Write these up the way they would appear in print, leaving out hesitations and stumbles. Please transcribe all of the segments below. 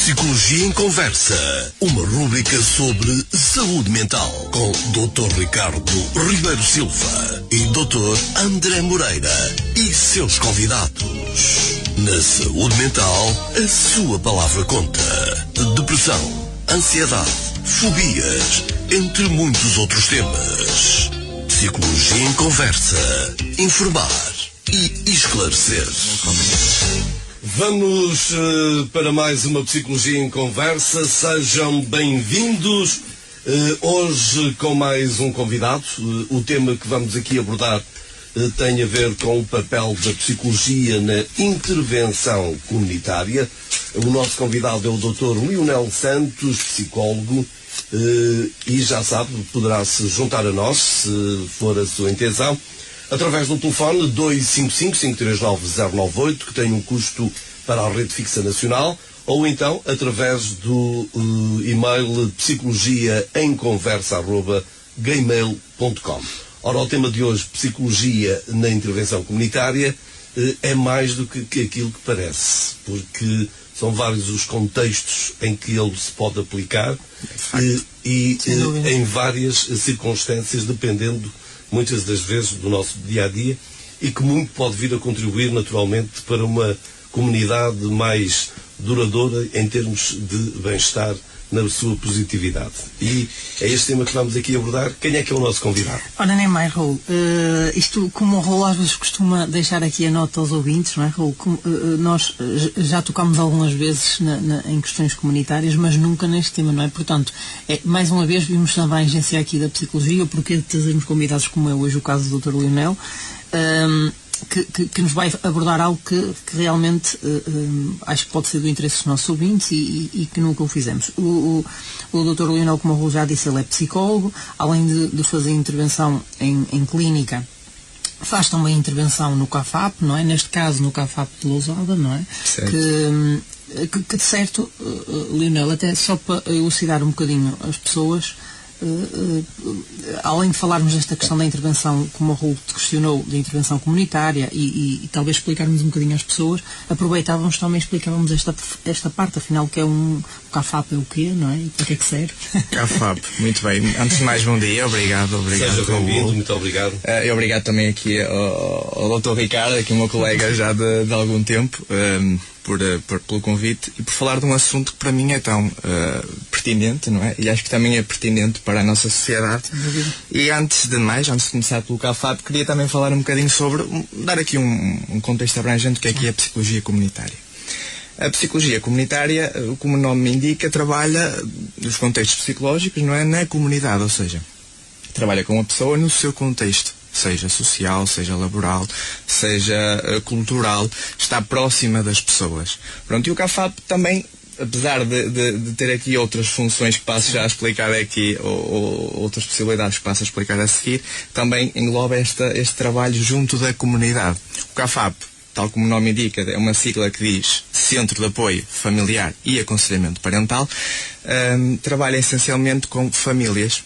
Psicologia em Conversa, uma rúbrica sobre saúde mental, com Dr. Ricardo Ribeiro Silva e Dr. André Moreira e seus convidados. Na saúde mental, a sua palavra conta. Depressão, ansiedade, fobias, entre muitos outros temas. Psicologia em Conversa, informar e esclarecer. Vamos para mais uma Psicologia em Conversa. Sejam bem-vindos. Hoje com mais um convidado. O tema que vamos aqui abordar tem a ver com o papel da psicologia na intervenção comunitária. O nosso convidado é o Dr. Lionel Santos, psicólogo, e já sabe, poderá se juntar a nós, se for a sua intenção, através do telefone 255-539-098, que tem um custo para a rede fixa nacional, ou então através do e-mail psicologiaemconversa@gmail.com. Ora, o tema de hoje, psicologia na intervenção comunitária, é mais do que aquilo que parece, porque são vários os contextos em que ele se pode aplicar e em várias circunstâncias, dependendo muitas das vezes do nosso dia-a-dia, e que muito pode vir a contribuir naturalmente para uma comunidade mais duradoura em termos de bem-estar na sua positividade. E é este tema que vamos aqui abordar. Quem é que é o nosso convidado? Ora, nem mais, Raul. Isto, como o Raul às vezes costuma deixar aqui a nota aos ouvintes, não é, Raul? Nós já tocámos algumas vezes em questões comunitárias, mas nunca neste tema, não é? Portanto, mais uma vez vimos também a agência aqui da psicologia, o porquê de trazermos convidados como é hoje o caso do Dr. Lionel, que nos vai abordar algo que realmente acho que pode ser do interesse dos nossos ouvintes e que nunca o fizemos. O Dr. Lionel, como o Raul já disse, ele é psicólogo, além de fazer intervenção em clínica, faz também intervenção no CAFAP, não é? Neste caso no CAFAP de Lousada, não é? Certo. Que de certo, Lionel, até só para elucidar um bocadinho as pessoas, além de falarmos desta questão da intervenção, como o Raul te questionou, da intervenção comunitária e talvez explicarmos um bocadinho às pessoas, aproveitávamos também, explicávamos esta parte, afinal, que é o CAFAP é o quê, não é? E para que é que serve? CAFAP, muito bem. Antes de mais, bom dia, obrigado. Seja bem-vindo, muito obrigado. E obrigado também aqui ao Dr. Ricardo, aqui o meu colega já de algum tempo, pelo convite e por falar de um assunto que para mim é tão pertinente, não é? E acho que também é pertinente para a nossa sociedade. E antes de começar pelo CAFAP, queria também falar um bocadinho sobre, dar aqui um contexto abrangente do que é a psicologia comunitária. A psicologia comunitária, como o nome indica, trabalha nos contextos psicológicos, não é? Na comunidade, ou seja, trabalha com a pessoa no seu contexto, seja social, seja laboral, seja cultural, está próxima das pessoas. Pronto, e o CAFAP também, apesar de ter aqui outras funções que passo já a explicar aqui, ou outras possibilidades que passo a explicar a seguir, também engloba este trabalho junto da comunidade. O CAFAP, tal como o nome indica, é uma sigla que diz Centro de Apoio Familiar e Aconselhamento Parental, trabalha essencialmente com famílias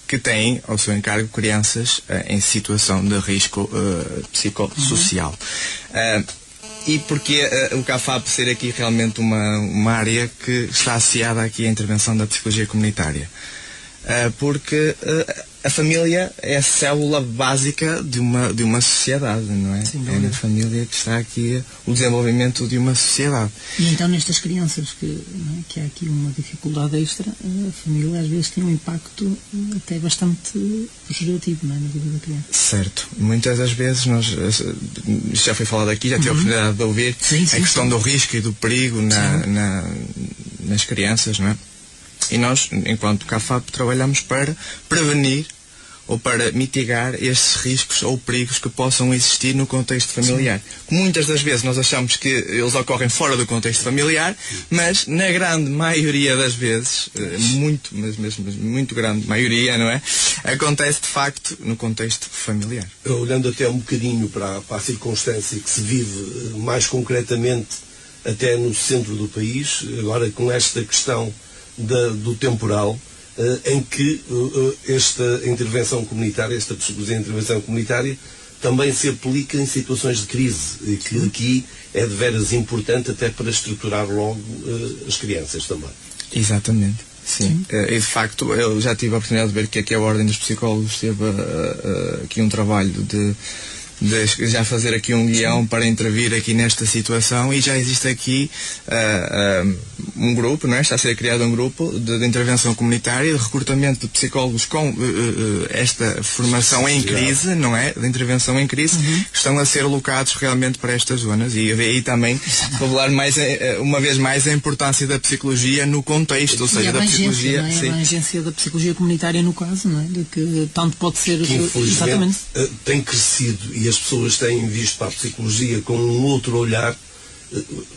que têm ao seu encargo crianças em situação de risco psicossocial. E porque o CAFAP ser aqui realmente uma área que está associada aqui à intervenção da psicologia comunitária? Porque a família é a célula básica de uma sociedade, não é? É na família que está aqui o desenvolvimento de uma sociedade. E então nestas crianças que há aqui uma dificuldade extra, a família às vezes tem um impacto até bastante pejorativo, não é, na vida da criança. Certo. Muitas das vezes isto já foi falado aqui, já tive a oportunidade de ouvir, a questão do risco e do perigo nas crianças, não é? E nós, enquanto CAFAP, trabalhamos para prevenir ou para mitigar estes riscos ou perigos que possam existir no contexto familiar. Muitas das vezes nós achamos que eles ocorrem fora do contexto familiar, mas na grande maioria das vezes, muito grande maioria, não é? Acontece de facto no contexto familiar. Olhando até um bocadinho para a circunstância que se vive mais concretamente até no centro do país, agora com esta questão do temporal, em que esta intervenção comunitária, esta psicologia de intervenção comunitária, também se aplica em situações de crise, e que aqui é de veras importante até para estruturar logo as crianças também. Exatamente. Sim, e de facto eu já tive a oportunidade de ver que aqui a Ordem dos Psicólogos teve aqui um trabalho de já fazer aqui um guião para intervir aqui nesta situação, e já existe aqui um grupo, não é? Está a ser criado um grupo de intervenção comunitária, de recrutamento de psicólogos com esta formação em crise, não é? De intervenção em crise, que estão a ser alocados realmente para estas zonas, e aí também revelar mais, uma vez mais, a importância da psicologia no contexto, ou seja, da psicologia... Não é? A abrangência da psicologia comunitária no caso, não é? De que tanto pode ser... Que infelizmente tem crescido, e as pessoas têm visto para a psicologia com um outro olhar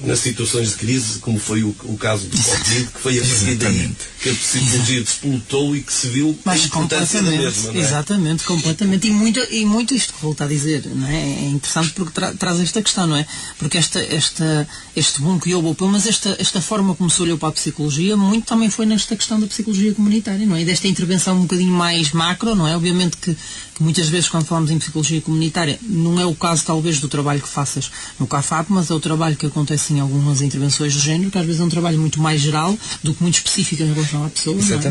nas situações de crise, como foi o caso do Covid, que foi a partir daí que a psicologia desplotou e que se viu a importância da mesma, não é? Exatamente, completamente. E muito isto que volto a dizer, não é? É interessante porque traz esta questão, não é? Porque este boom que houve, pelo menos esta forma como se olhou para a psicologia, muito também foi nesta questão da psicologia comunitária, não é? E desta intervenção um bocadinho mais macro, não é? Obviamente que muitas vezes quando falamos em psicologia comunitária, não é o caso talvez do trabalho que faças no CAFAP, mas é o trabalho que acontece em algumas intervenções do género, que às vezes é um trabalho muito mais geral do que muito específico em relação à pessoa, não é?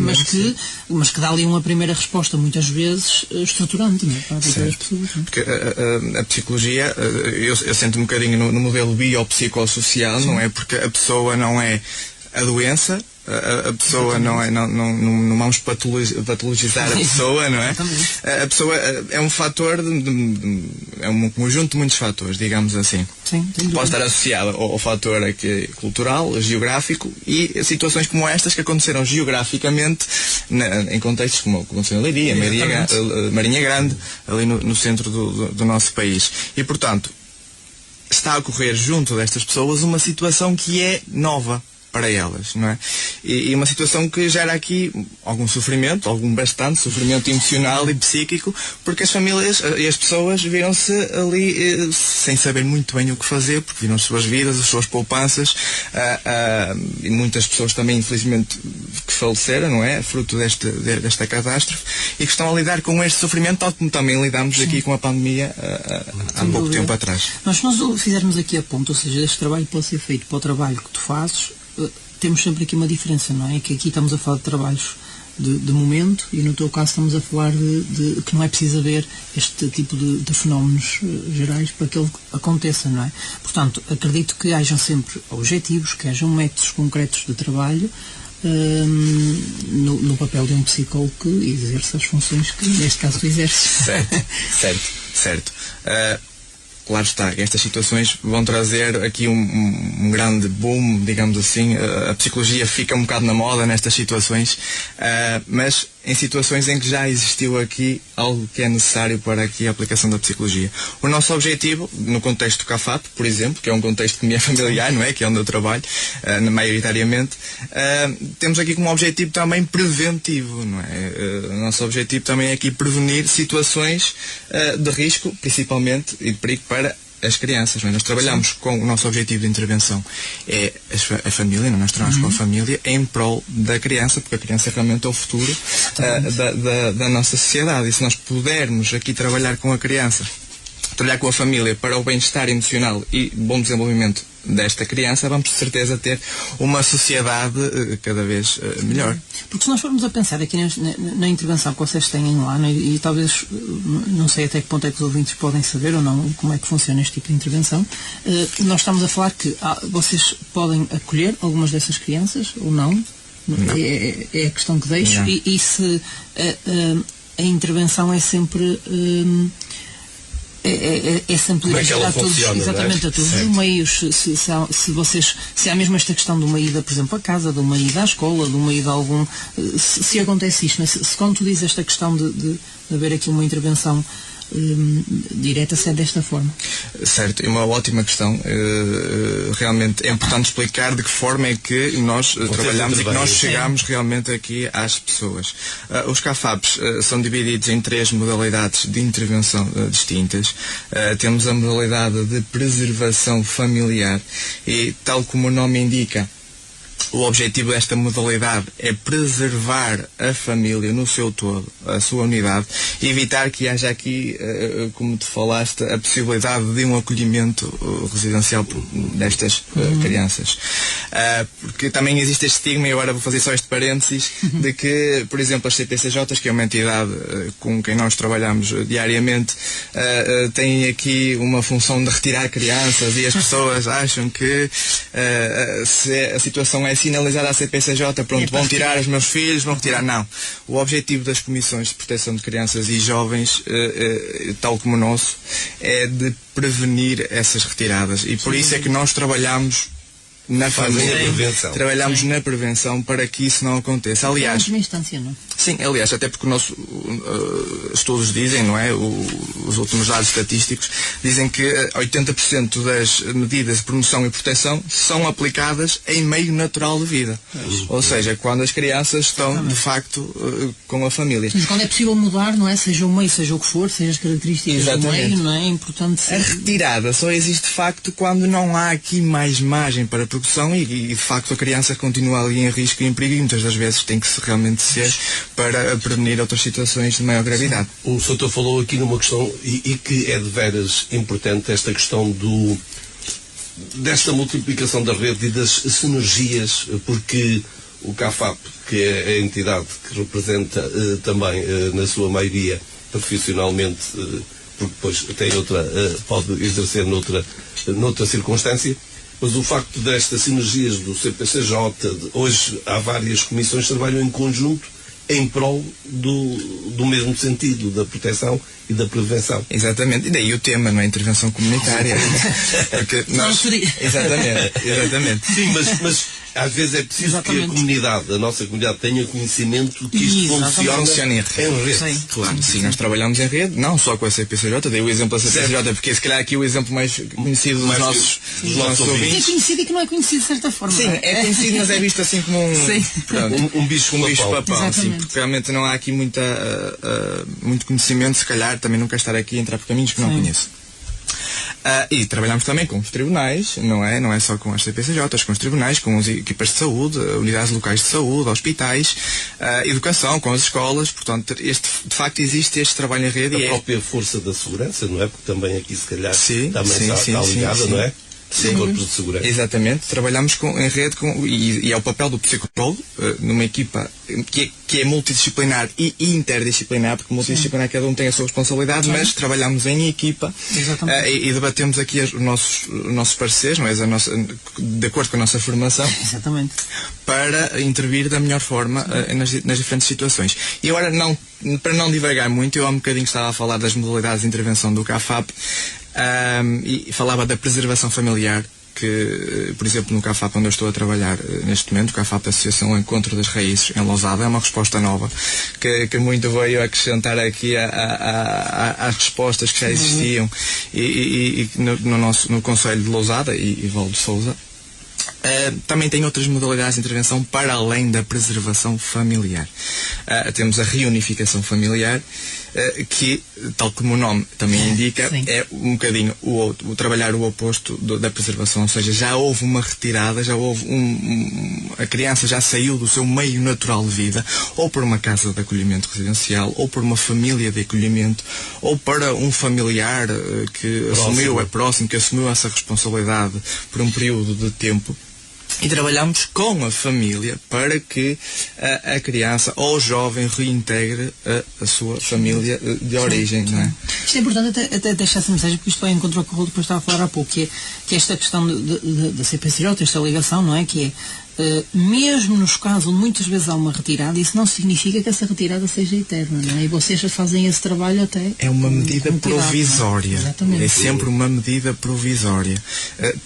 mas que dá ali uma primeira resposta, muitas vezes estruturante, não é? Para as pessoas. Não é? Porque a psicologia, eu sinto um bocadinho no modelo biopsicossocial, não é? Porque a pessoa não é a doença, a pessoa não vamos patologizar a pessoa, não é? A pessoa é um fator, é um conjunto de muitos fatores, digamos assim. Sim, pode estar associado ao fator aqui, cultural, geográfico, e situações como estas que aconteceram geograficamente em contextos como aconteceu em Leiria, Marinha Grande, ali no centro do nosso país. E, portanto, está a ocorrer junto destas pessoas uma situação que é nova para elas, não é? E uma situação que gera aqui algum sofrimento, bastante sofrimento emocional e psíquico, porque as famílias e as pessoas viram-se ali sem saber muito bem o que fazer, porque viram as suas vidas, as suas poupanças, e muitas pessoas também, infelizmente, que faleceram, não é? Fruto desta catástrofe, e que estão a lidar com este sofrimento, tal como também lidamos aqui com a pandemia há pouco tempo atrás. Mas se nós fizermos aqui a ponto, ou seja, este trabalho pode ser feito para o trabalho que tu fazes, temos sempre aqui uma diferença, não é? Que aqui estamos a falar de trabalhos de momento, e no teu caso estamos a falar de que não é preciso haver este tipo de fenómenos gerais para que ele aconteça, não é? Portanto, acredito que hajam sempre objetivos, que hajam métodos concretos de trabalho no papel de um psicólogo que exerce as funções que neste caso tu exerces. Certo. Claro está, estas situações vão trazer aqui um grande boom, digamos assim. A psicologia fica um bocado na moda nestas situações, mas em situações em que já existiu aqui algo que é necessário para aqui a aplicação da psicologia. O nosso objetivo, no contexto do CAFAP, por exemplo, que é um contexto que me é familiar, não é? Que é onde eu trabalho, maioritariamente, temos aqui como objetivo também preventivo, não é? O nosso objetivo também é aqui prevenir situações de risco, principalmente, e de perigo para as crianças, não é? Nós trabalhamos com o nosso objetivo de intervenção é a família, não? Nós trabalhamos com a família em prol da criança, porque a criança realmente é o futuro da nossa sociedade, e se nós pudermos aqui trabalhar com a criança, trabalhar com a família para o bem-estar emocional e bom desenvolvimento desta criança, vamos de certeza ter uma sociedade cada vez melhor. Porque se nós formos a pensar aqui na intervenção que vocês têm lá, né, e talvez, não sei até que ponto é que os ouvintes podem saber ou não como é que funciona este tipo de intervenção, nós estamos a falar que vocês podem acolher algumas dessas crianças ou não? É a questão que deixo. E se a intervenção é sempre... É sempre dirigida a todos, exatamente, a todos os meios. Se há mesmo esta questão de uma ida, por exemplo, à casa, de uma ida à escola, de uma ida a algum... Se acontece isto, se quando tu dizes esta questão de haver aqui uma intervenção direta, se é desta forma. Certo, é uma ótima questão. Realmente é importante explicar de que forma é que nós trabalhamos e que nós chegamos realmente aqui às pessoas. Os CAFAPs são divididos em 3 modalidades de intervenção distintas. Temos a modalidade de preservação familiar e, tal como o nome indica, O objetivo desta modalidade é preservar a família no seu todo, a sua unidade, e evitar que haja aqui, como tu falaste, a possibilidade de um acolhimento residencial destas crianças. Porque também existe este estigma, e agora vou fazer só este parênteses, de que, por exemplo, as CPCJs, que é uma entidade com quem nós trabalhamos diariamente, têm aqui uma função de retirar crianças, e as pessoas acham que se a situação é sinalizada à CPCJ, pronto, vão tirar os meus filhos, vão retirar. Não. O objetivo das comissões de proteção de crianças e jovens, tal como o nosso, é de prevenir essas retiradas. E por isso é que nós trabalhamos na família, trabalhamos na prevenção para que isso não aconteça. Aliás, em última instância, não? Sim, aliás, até porque nossos estudos dizem, não é? Os últimos dados estatísticos dizem que 80% das medidas de promoção e proteção são aplicadas em meio natural de vida. Ou seja, quando as crianças estão, de facto, com a família. Mas quando é possível mudar, não é? Seja o meio, seja o que for, seja as características do meio, não é? É importante ser... A retirada só existe, de facto, quando não há aqui mais margem para produção e de facto, a criança continua ali em risco e em perigo, e muitas das vezes tem que realmente ser para prevenir outras situações de maior gravidade. O Soutor falou aqui numa questão, e que é de veras importante, esta questão desta multiplicação da rede e das sinergias, porque o CAFAP, que é a entidade que representa também, na sua maioria, profissionalmente, porque depois tem pode exercer noutra circunstância, mas o facto destas sinergias do CPCJ, hoje há várias comissões que trabalham em conjunto em prol do mesmo sentido, da proteção e da prevenção. Exatamente, e daí o tema, não é? Intervenção comunitária. Porque nós... Exatamente. Sim, mas às vezes é preciso que a nossa comunidade tenha conhecimento que isto funciona em rede. Sim, claro, sim, nós trabalhamos em rede, não só com a CPCJ, dei o exemplo da CPCJ, porque se calhar aqui o exemplo mais conhecido dos nossos ouvintes. É conhecido e que não é conhecido de certa forma. Sim, é conhecido, mas é visto assim como um bicho-papão. Sim, porque realmente não há aqui muito conhecimento, se calhar também não quero estar aqui a entrar por caminhos que não conheço. E trabalhamos também com os tribunais, não é só com as CPCJs, com os tribunais, com as equipas de saúde, unidades locais de saúde, hospitais, educação, com as escolas. Portanto, de facto existe este trabalho em rede. A própria força da segurança, não é? Porque também aqui se calhar está ligada, não é? Sim, corpos de segurança. Exatamente, trabalhamos em rede e é o papel do psicólogo numa equipa que é multidisciplinar e interdisciplinar, porque multidisciplinar cada um tem a sua responsabilidade, mas trabalhamos em equipa e debatemos aqui os nossos pareceres, não é? De acordo com a nossa formação. Exatamente. Para intervir da melhor forma nas diferentes situações. E agora, para não divagar muito, eu há um bocadinho estava a falar das modalidades de intervenção do CAFAP, e falava da preservação familiar, que, por exemplo, no CAFAP onde eu estou a trabalhar neste momento, o CAFAP Associação Encontro das Raízes, em Lousada, é uma resposta nova, que muito veio acrescentar aqui às respostas que já existiam e no Conselho de Lousada e Val de Sousa. Também tem outras modalidades de intervenção para além da preservação familiar. Temos a reunificação familiar, que, tal como o nome também indica, é um bocadinho o trabalhar o oposto da preservação, ou seja, já houve uma retirada, já houve a criança já saiu do seu meio natural de vida, ou por uma casa de acolhimento residencial, ou por uma família de acolhimento, ou para um familiar que assumiu essa responsabilidade por um período de tempo. E trabalhamos com a família para que a criança ou o jovem reintegre a sua família de origem, não é? Isto é importante até deixar essa mensagem, porque isto vai em contra o que o Raul depois estava a falar há pouco, que é esta questão da CPCJ, esta ligação, não é? Que é, mesmo nos casos onde muitas vezes há uma retirada, isso não significa que essa retirada seja eterna, não é? E vocês fazem esse trabalho até... É uma medida provisória. Exatamente. É sempre uma medida provisória.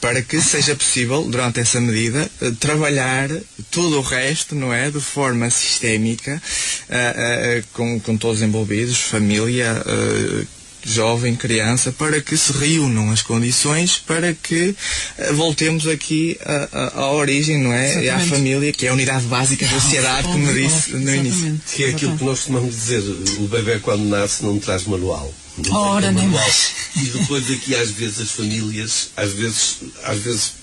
Para que seja possível, durante essa medida, trabalhar todo o resto, não é? De forma sistémica, com todos os envolvidos, família, jovem, criança, para que se reúnam as condições para que voltemos aqui à origem, não é? E à família, que é a unidade básica da sociedade, como eu disse no início. Que é aquilo que nós costumamos dizer, o bebê quando nasce não traz manual. Ora, nem mais. E depois aqui às vezes as famílias, às vezes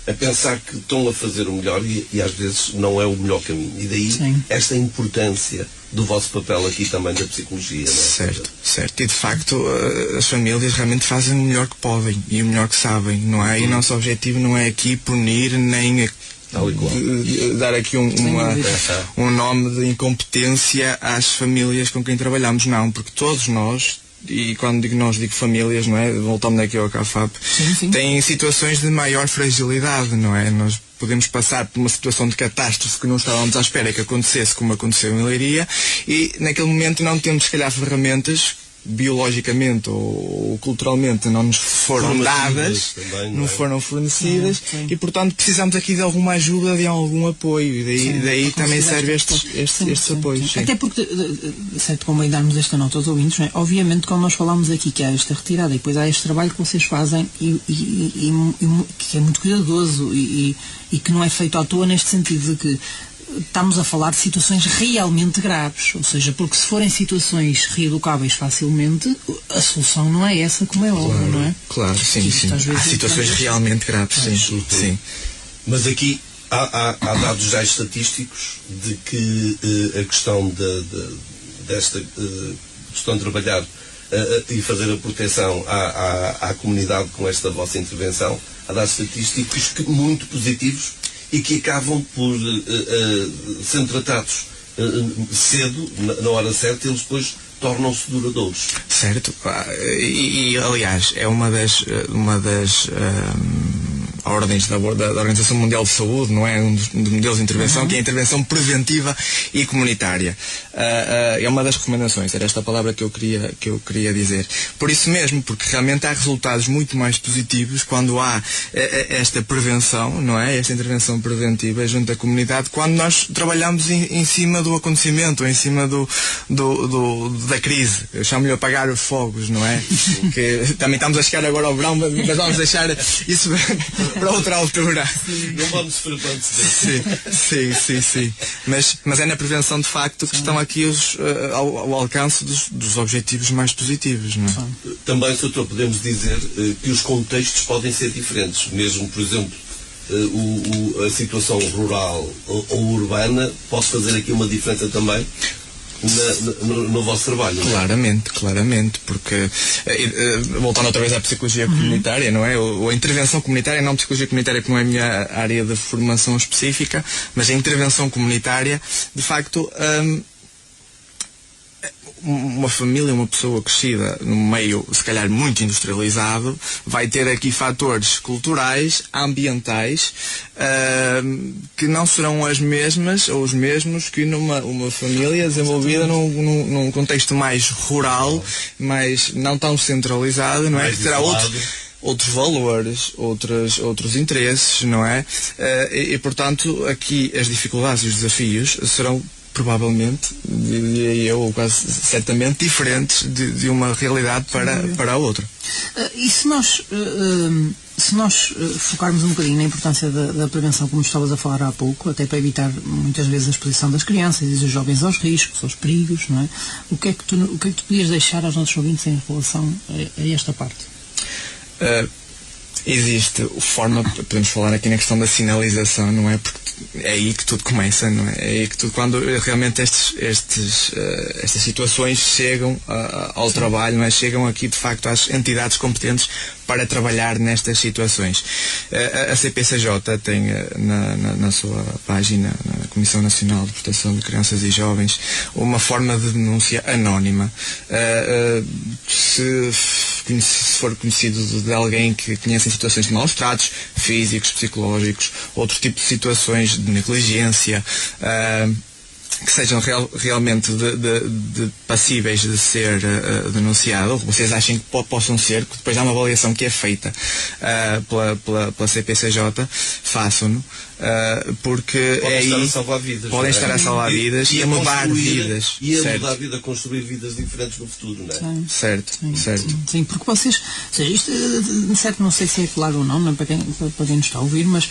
a pensar que estão a fazer o melhor e às vezes não é o melhor caminho. E daí esta importância do vosso papel aqui também da psicologia. Não é? Certo, certo. E de facto as famílias realmente fazem o melhor que podem e o melhor que sabem, não é? E o nosso objetivo não é aqui punir nem dar aqui um nome de incompetência às famílias com quem trabalhamos, não, porque todos nós, e quando digo nós, digo famílias, não é? Voltando aqui ao CAFAP, têm situações de maior fragilidade, não é? Nós podemos passar por uma situação de catástrofe que não estávamos à espera que acontecesse, como aconteceu em Leiria, e naquele momento não temos, se calhar, ferramentas biologicamente ou culturalmente não nos foram dadas, também, não foram fornecidas, e portanto precisamos aqui de alguma ajuda, de algum apoio, e daí também serve estes apoios. Até porque, certo, convém darmos esta nota aos ouvintes, não é? Obviamente, quando nós falamos aqui que há esta retirada e depois há este trabalho que vocês fazem e que é muito cuidadoso e que não é feito à toa, neste sentido de que estamos a falar de situações realmente graves, ou seja, porque se forem situações reeducáveis facilmente, a solução não é essa, como é óbvio, não é? Claro, sim. Há situações realmente graves, sim. Mas aqui há dados já estatísticos de que a questão desta questão de trabalhar e fazer a proteção à comunidade com esta vossa intervenção, há dados estatísticos muito positivos e que acabam por, sendo tratados cedo, na hora certa, eles depois tornam-se duradouros. Certo. E aliás, é uma das ordens da Organização Mundial de Saúde, não é? Um dos modelos de intervenção, que é a intervenção preventiva e comunitária. É uma das recomendações, era esta a palavra que eu queria dizer. Por isso mesmo, porque realmente há resultados muito mais positivos quando há esta prevenção, não é? Esta intervenção preventiva junto à comunidade, quando nós trabalhamos em cima do acontecimento, em cima da crise. Eu chamo-lhe apagar os fogos, não é? Que também estamos a chegar agora ao verão, mas vamos deixar isso para outra altura. Não vamos sofrer tanto. Sim. Mas é na prevenção, de facto, que estão aqui ao alcance dos objetivos mais positivos, não é? Também, Sr. podemos dizer que os contextos podem ser diferentes. Mesmo, por exemplo, a situação rural ou urbana pode fazer aqui uma diferença também no vosso trabalho, não é? Claramente, porque voltando outra vez à psicologia comunitária, não é? Ou a intervenção comunitária, não a psicologia comunitária que não é a minha área de formação específica, mas a intervenção comunitária, de facto, uma família, uma pessoa crescida num meio, se calhar, muito industrializado, vai ter aqui fatores culturais, ambientais, que não serão as mesmas ou os mesmos que uma família desenvolvida num contexto mais rural, mais não tão centralizado, não é? Que terá outros valores, outros interesses, não é? E portanto, aqui as dificuldades e os desafios serão provavelmente, diria eu, ou quase certamente, diferentes de uma realidade para a outra. E se nós focarmos um bocadinho na importância da prevenção, como estavas a falar há pouco, até para evitar muitas vezes a exposição das crianças e dos jovens aos riscos, aos perigos, não é? O que é que tu podias deixar aos nossos ouvintes em relação a esta parte? Existe forma, podemos falar aqui na questão da sinalização, não é? Porque é aí que tudo começa, não é? É aí que tudo, quando realmente estas situações chegam ao trabalho, não é? Chegam aqui de facto às entidades competentes para trabalhar nestas situações. A CPCJ tem na sua página, na Comissão Nacional de Proteção de Crianças e Jovens, uma forma de denúncia anónima. Se for conhecido de alguém que conhece situações de maus tratos físicos, psicológicos, outro tipo de situações de negligência, que sejam realmente passíveis de ser denunciado, ou vocês achem que possam ser, que depois há uma avaliação que é feita pela CPCJ, façam-no. porque podem estar a salvar vidas. Podem estar a salvar vidas e a mudar vidas. E a mudar a vida, a construir vidas diferentes no futuro, não é? Sim. Certo, Sim, certo. sim, porque vocês, ou seja, isto, certo, não sei se é claro ou não, para quem nos está a ouvir, mas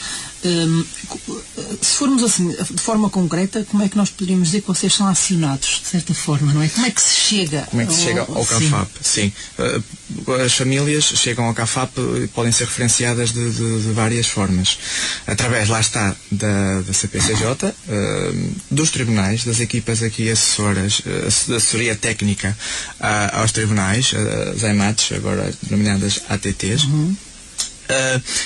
se formos assim, de forma concreta, como é que nós poderíamos dizer que vocês são acionados, de certa forma, não é? Como é que se chega? Como é que se chega ao CAFAP? Sim. As famílias chegam ao CAFAP e podem ser referenciadas de várias formas. Através, lá está, da CPCJ, dos tribunais, das equipas aqui assessoras, da assessoria técnica aos tribunais, as AIMATs, agora denominadas ATTs.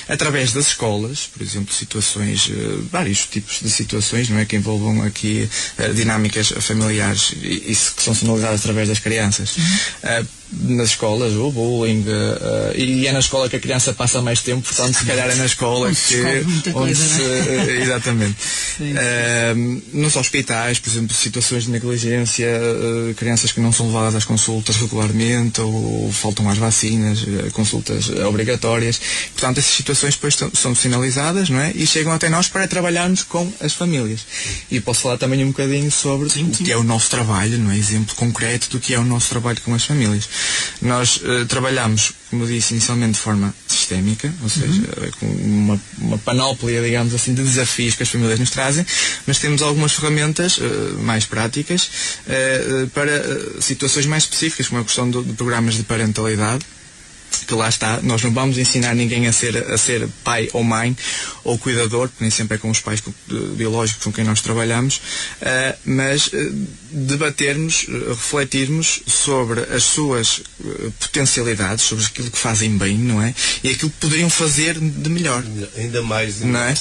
Através das escolas, por exemplo, situações, vários tipos de situações, não é, que envolvam aqui dinâmicas familiares e que são sinalizadas através das crianças. Nas escolas, o bullying, e é na escola que a criança passa mais tempo, portanto, se calhar é na escola onde se... Exatamente. Nos hospitais, por exemplo, situações de negligência, crianças que não são levadas às consultas regularmente ou faltam às vacinas, consultas obrigatórias. Portanto, essas situações depois são sinalizadas, não é? E chegam até nós para trabalharmos com as famílias. E posso falar também um bocadinho sobre o que é o nosso trabalho, não é? Exemplo concreto do que é o nosso trabalho com as famílias. Nós trabalhamos, como eu disse inicialmente, de forma sistémica, ou seja, com uma panóplia, digamos assim, de desafios que as famílias nos trazem, mas temos algumas ferramentas mais práticas para situações mais específicas, como a questão de programas de parentalidade, que lá está, nós não vamos ensinar ninguém a ser pai ou mãe ou cuidador, porque nem sempre é com os pais biológicos com quem nós trabalhamos, mas debatermos, refletirmos sobre as suas potencialidades, sobre aquilo que fazem bem, não é? E aquilo que poderiam fazer de melhor. Ainda mais. Não é?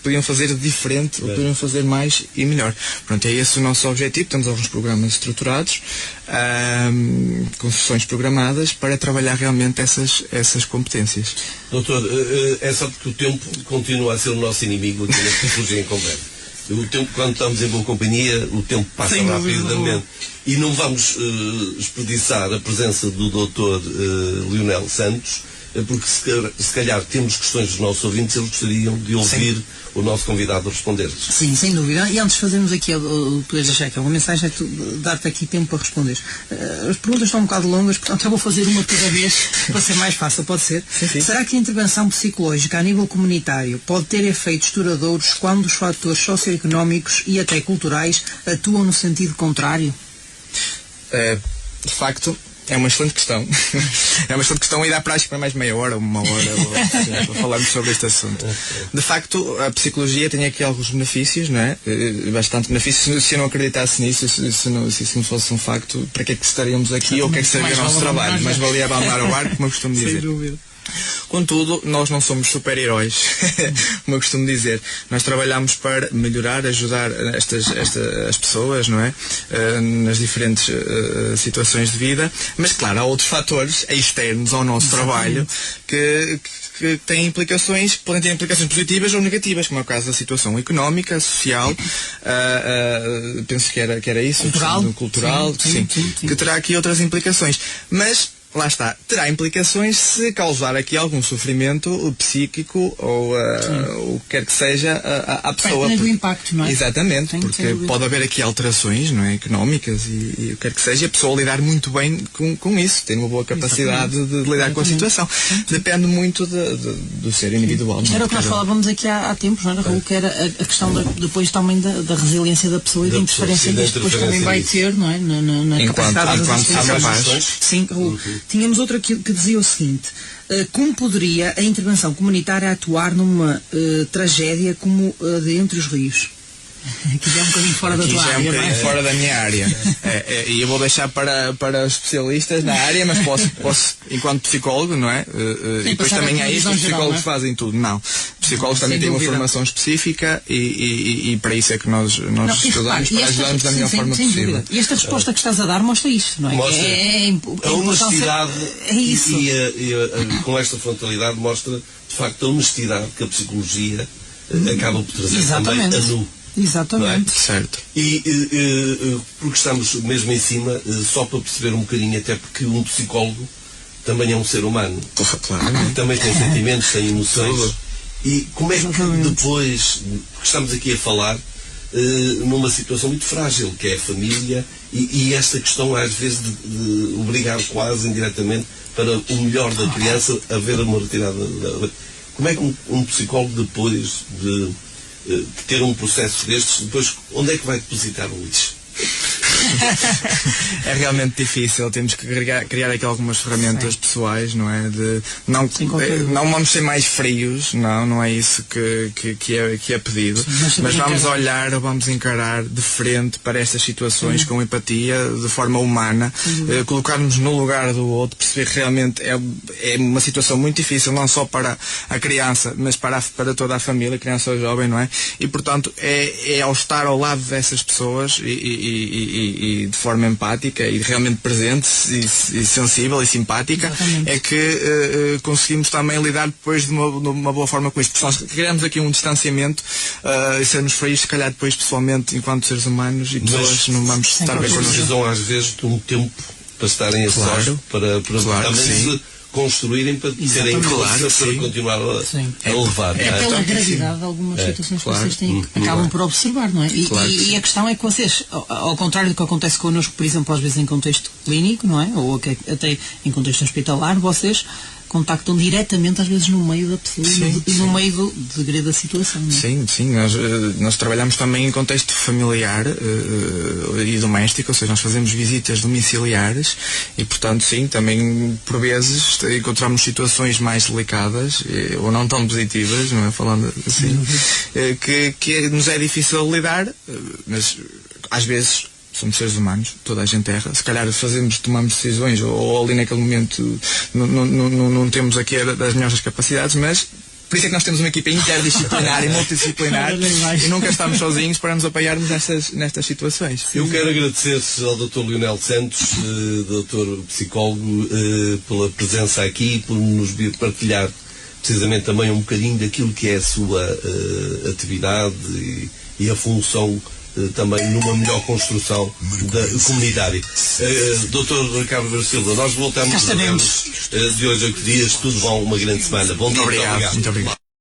Poderiam fazer de diferente, poderiam fazer mais e melhor. Pronto, é esse o nosso objetivo. Temos alguns programas estruturados, com sessões programadas para trabalhar realmente essas competências. Doutor, é só porque o tempo continua a ser o nosso inimigo aqui na Psicologia em Conversa. O tempo, quando estamos em boa companhia, o tempo passa rapidamente. E não vamos desperdiçar a presença do Dr. Leonel Santos, porque se calhar temos questões dos nossos ouvintes, eles gostariam de ouvir o nosso convidado responder-lhes. Sim, sem dúvida. E antes de fazermos aqui, poderes deixar aqui uma mensagem, dar-te aqui tempo para responder. As perguntas estão um bocado longas, portanto eu vou fazer uma cada vez para ser mais fácil, pode ser? Sim. Será que a intervenção psicológica a nível comunitário pode ter efeitos duradouros quando os fatores socioeconómicos e até culturais atuam no sentido contrário? De facto, é uma excelente questão. É uma excelente questão e dá para, acho que para mais meia hora ou uma hora para falarmos sobre este assunto. De facto, a psicologia tem aqui alguns benefícios, não é? Bastante benefícios. Se eu não acreditasse nisso, se isso não fosse um facto, para que é que estaríamos aqui ou o que é que seria o nosso trabalho? Mas valia abandonar o barco, como eu costumo dizer. Sem dúvida. Contudo, nós não somos super-heróis, como eu costumo dizer. Nós trabalhamos para melhorar, ajudar as pessoas, não é? Nas diferentes situações de vida. Mas, claro, há outros fatores externos ao nosso trabalho que têm implicações, que podem ter implicações positivas ou negativas, como é o caso da situação económica, social, penso que era isso, cultural, sim, que terá aqui outras implicações. Mas lá está, terá implicações se causar aqui algum sofrimento psíquico ou o que quer que seja à pessoa. Tem do impacto, não é? Exatamente, porque pode haver aqui alterações, não é, económicas e o que quer que seja, e a pessoa lidar muito bem com isso, ter uma boa capacidade de lidar com a situação. Depende muito do ser individual. Era o que nós falávamos aqui há tempos, não era, Raul, que era a questão depois também da resiliência da pessoa e da interferência que isto depois também vai ter, não é? Na capacidade de resiliência. Sim, Raul. Tínhamos outra que dizia o seguinte: como poderia a intervenção comunitária atuar numa tragédia como a de Entre os Rios? Aqui já é um bocadinho fora da tua área. Aqui já é um bocadinho fora da minha área. E eu vou deixar para os especialistas na área, mas posso enquanto psicólogo, não é? E depois também há isso, os psicólogos fazem tudo. Não. Psicólogos também têm uma formação específica e para isso é que nós estudamos, para ajudarmos da melhor forma possível. E esta resposta que estás a dar mostra isto, não é? Mostra a honestidade e com esta frontalidade mostra, de facto, a honestidade que a psicologia acaba por trazer também a nu. Exatamente. É? Certo. E porque estamos mesmo em cima, só para perceber um bocadinho, até porque um psicólogo também é um ser humano. Claro. Também tem sentimentos, tem emoções. E como é que depois, porque estamos aqui a falar numa situação muito frágil, que é a família, e esta questão às vezes de obrigar quase indiretamente para o melhor da criança a ver uma retirada como é que um psicólogo depois de ter um processo destes, depois onde é que vai depositar o lixo? É realmente difícil, temos que criar aqui algumas ferramentas pessoais, não é? Não vamos ser mais frios, não é isso que é pedido, mas vamos olhar, vamos encarar de frente para estas situações com empatia, de forma humana, colocar-nos no lugar do outro, perceber que realmente é uma situação muito difícil, não só para a criança, mas para toda a família, criança ou jovem, não é? E portanto é ao estar ao lado dessas pessoas e de forma empática e realmente presente e sensível e simpática, exatamente, é que conseguimos também lidar depois de uma boa forma com isto. Porque nós criamos aqui um distanciamento e sermos frios, se calhar depois pessoalmente, enquanto seres humanos e pessoas, não vamos estar bem connosco. Precisam às vezes de um tempo para estarem a sós, para também se construírem, para terem força para continuar a levar. É pela gravidade de algumas situações que vocês têm, acabam por observar, não é? E a questão é que vocês, ao contrário do que acontece connosco, por exemplo, às vezes em contexto clínico, não é? Ou até em contexto hospitalar, vocês contactam diretamente, às vezes, no meio da pessoa e no meio do degredo da situação. Não é? Sim. Nós trabalhamos também em contexto familiar e doméstico, ou seja, nós fazemos visitas domiciliares e, portanto, sim, também, por vezes, encontramos situações mais delicadas ou não tão positivas, não é? Falando assim, que nos é difícil lidar, mas, às vezes, somos seres humanos, toda a gente erra, se calhar tomamos decisões ou ali naquele momento não temos aqui das melhores capacidades, mas por isso é que nós temos uma equipa interdisciplinar e multidisciplinar e nunca estamos sozinhos para nos apoiarmos nestas situações. Eu quero agradecer ao Dr. Leonel Santos, Dr. Psicólogo, pela presença aqui, por nos vir partilhar precisamente também um bocadinho daquilo que é a sua atividade e a função também numa melhor construção comunitária. Dr. Ricardo Vera Silva, nós voltamos de hoje a 8 dias, tudo bom, uma grande semana. Bom dia, muito obrigado.